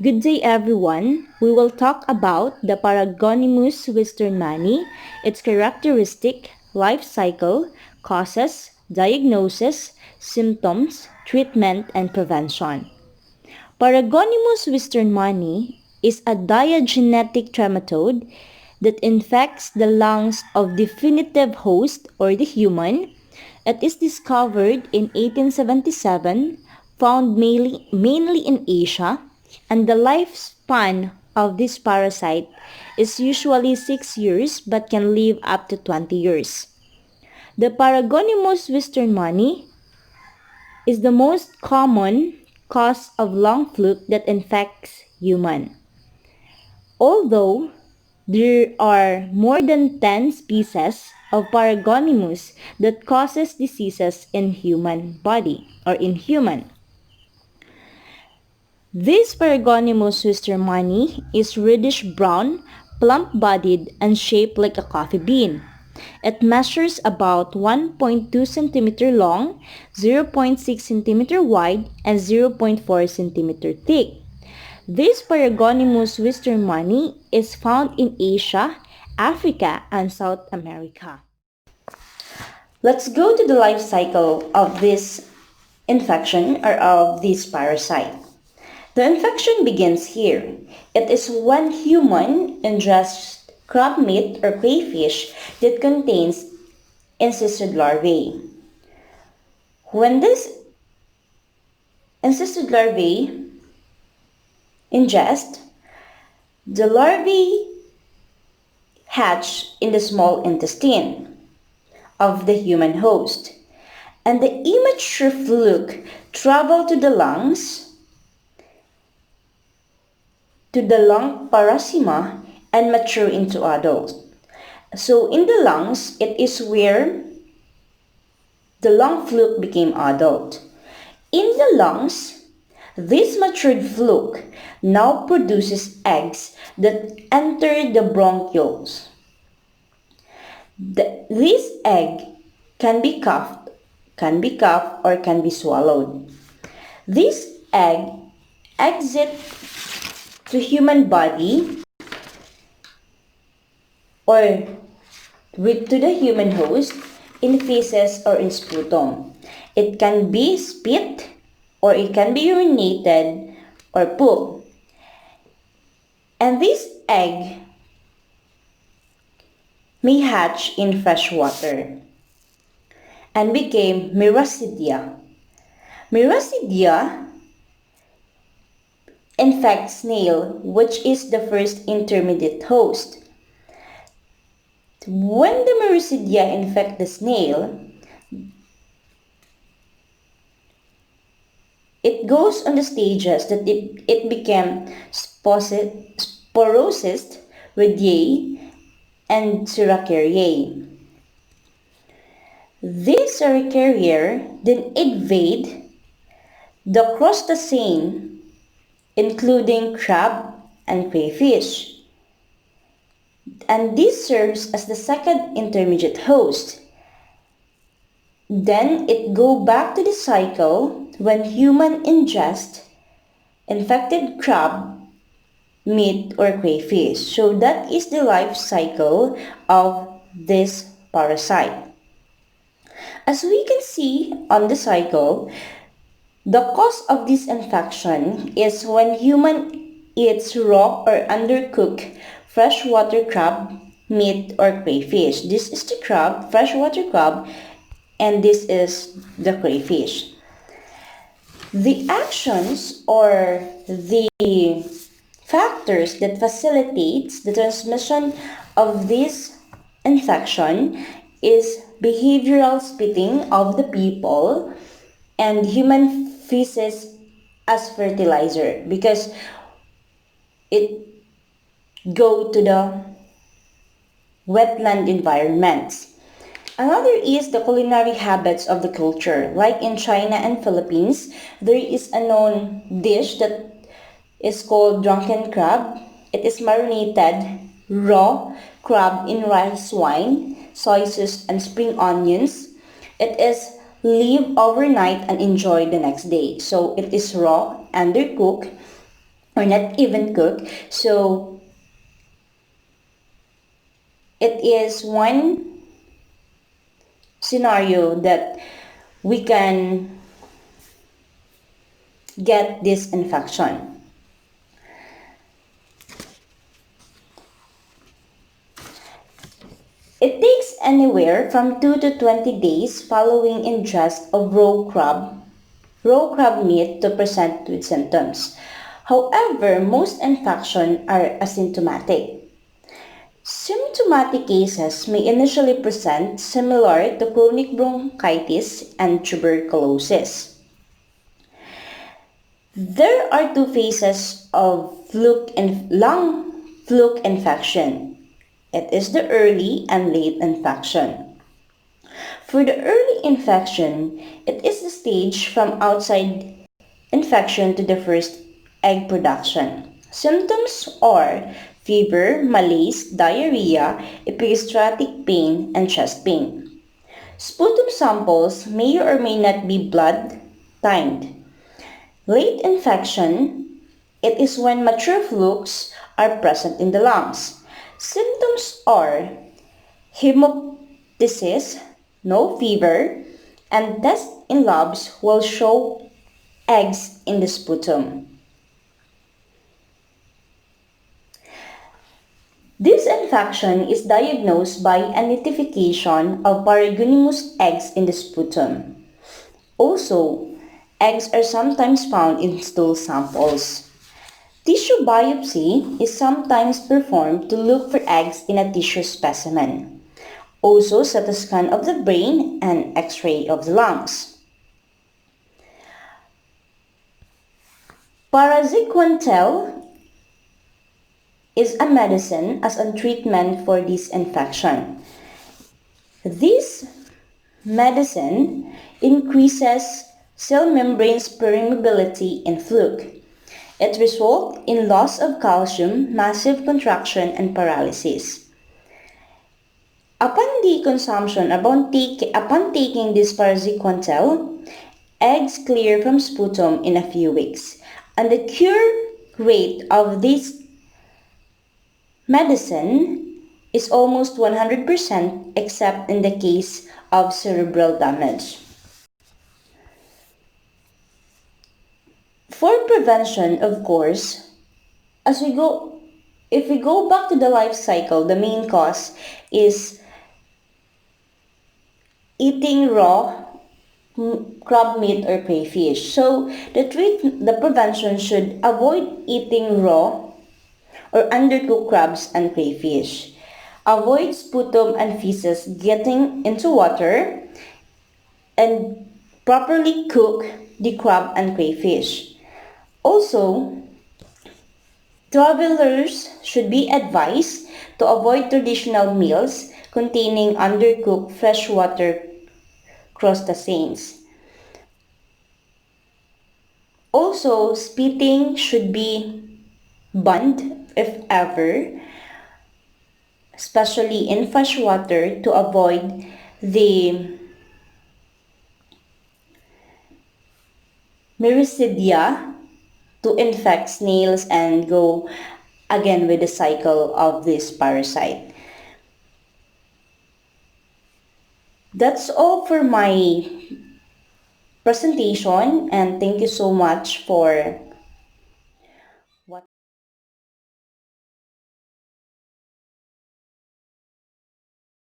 Good day everyone. We will talk about the Paragonimus Westermani, its characteristic, life cycle, causes, diagnosis, symptoms, treatment, and prevention. Paragonimus westermani is a diagenetic trematode that infects the lungs of definitive host or the human. It is discovered in 1877, found mainly in Asia, and the lifespan of this parasite is usually 6 years but can live up to 20 years. The Paragonimus westermani is the most common cause of lung fluke that infects human. Although there are more than 10 species of Paragonimus that causes diseases in human body or in human. This Paragonimus westermani is reddish brown, plump-bodied, and shaped like a coffee bean. It measures about 1.2 cm long, 0.6 cm wide, and 0.4 cm thick. This Paragonimus westermani is found in Asia, Africa, and South America. Let's go to the life cycle of this infection or of this parasite. The infection begins here. It is when human ingests crab meat or crayfish that contains encysted larvae. When this encysted larvae ingest, the larvae hatch in the small intestine of the human host, and the immature fluke travel to the lungs, to the lung parenchyma, and mature into adults. So in the lungs, it is where the lung fluke became adult. In the lungs, this matured fluke now produces eggs that enter the bronchioles. This egg can be cuffed or can be swallowed. This egg exits to human body or to the human host in feces or in sputum. It can be spit or it can be urinated or poop. And this egg may hatch in fresh water and became Miracidia. Miracidia infects snail, which is the first intermediate host. When the Miracidia infect the snail, it goes on the stages that it became Sporocyst, Radiae, and Serracariae. This Serracariae then invade the crustacean, including crab and crayfish. And this serves as the second intermediate host. Then it go back to the cycle when human ingest infected crab, meat, or crayfish. So that is the life cycle of this parasite. As we can see on the cycle, the cause of this infection is when human eats raw or undercooked freshwater crab, meat, or crayfish. This is the crab, freshwater crab, and this is the crayfish. The actions or the factors that facilitates the transmission of this infection is behavioral spitting of the people and human feces as fertilizer, because it go to the wetland environments. Another is the culinary habits of the culture. Like in China and Philippines, there is a known dish that is called drunken crab. It is marinated raw crab in rice wine, soy sauce, and spring onions. It is leave overnight and enjoy the next day. So it is raw, undercooked, or not even cooked. So it is one scenario that we can get this infection. It takes anywhere from 2 to 20 days following ingest of raw crab meat to present with symptoms. However, most infections are asymptomatic. Symptomatic cases may initially present similar to chronic bronchitis and tuberculosis. There are two phases of lung fluke infection. It is the early and late infection. For the early infection, it is the stage from outside infection to the first egg production. Symptoms are fever, malaise, diarrhea, epigastric pain, and chest pain. Sputum samples may or may not be blood tinted. Late infection, it is when mature flukes are present in the lungs. Symptoms are hemoptysis, no fever, and test in labs will show eggs in the sputum. This infection is diagnosed by identification of Paragonimus eggs in the sputum. Also, eggs are sometimes found in stool samples. Tissue biopsy is sometimes performed to look for eggs in a tissue specimen. Also, CT scan of the brain and X-ray of the lungs. Paracetamol is a medicine as a treatment for this infection. This medicine increases cell membranes permeability in fluke. It results in loss of calcium, massive contraction, and paralysis. Upon taking this paracetamol, eggs clear from sputum in a few weeks, and the cure rate of this medicine is almost 100% except in the case of cerebral damage. For prevention, of course, if we go back to the life cycle, the main cause is eating raw crab meat or crayfish. So the prevention should avoid eating raw or undercooked crabs and crayfish. Avoid sputum and feces getting into water, and properly cook the crab and crayfish. Also, travelers should be advised to avoid traditional meals containing undercooked freshwater crustaceans. Also, spitting should be banned if ever, especially in fresh water, to avoid the myristidia to infect snails and go again with the cycle of this parasite. That's all for my presentation, and thank you so much for